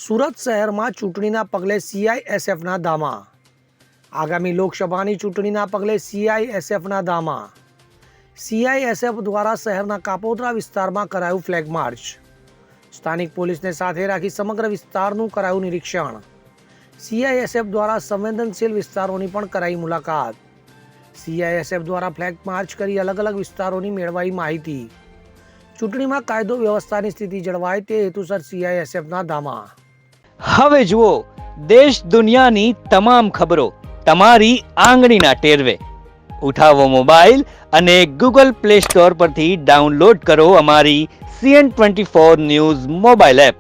સુરત શહેરમાં ચૂંટણીના પગલે સીઆઈએસએફના ધામા. આગામી લોકસભાની ચૂંટણીના પગલે સીઆઈએસએફના ધામા. સીઆઈએસએફ દ્વારા શહેરના કાપોદ્રા વિસ્તારમાં કરાયું ફ્લેગ માર્ચ. સ્થાનિક પોલીસને સાથે રાખી સમગ્ર વિસ્તારનું કરાયું નિરીક્ષણ. સીઆઈએસએફ દ્વારા સંવેદનશીલ વિસ્તારોની પણ કરાઈ મુલાકાત. સીઆઈએસએફ દ્વારા ફ્લેગ માર્ચ કરી અલગ અલગ વિસ્તારોની મેળવાઈ માહિતી. ચૂંટણીમાં કાયદો વ્યવસ્થાની સ્થિતિ જળવાય તે હેતુસર સીઆઈએસએફના ધામા. હવે જુઓ દેશ દુનિયાની તમામ ખબરો તમારી આંગળીના ટેરવે. ઉઠાવો મોબાઈલ અને ગૂગલ પ્લે સ્ટોર પરથી ડાઉનલોડ કરો અમારી CN24 ન્યૂઝ મોબાઈલ એપ.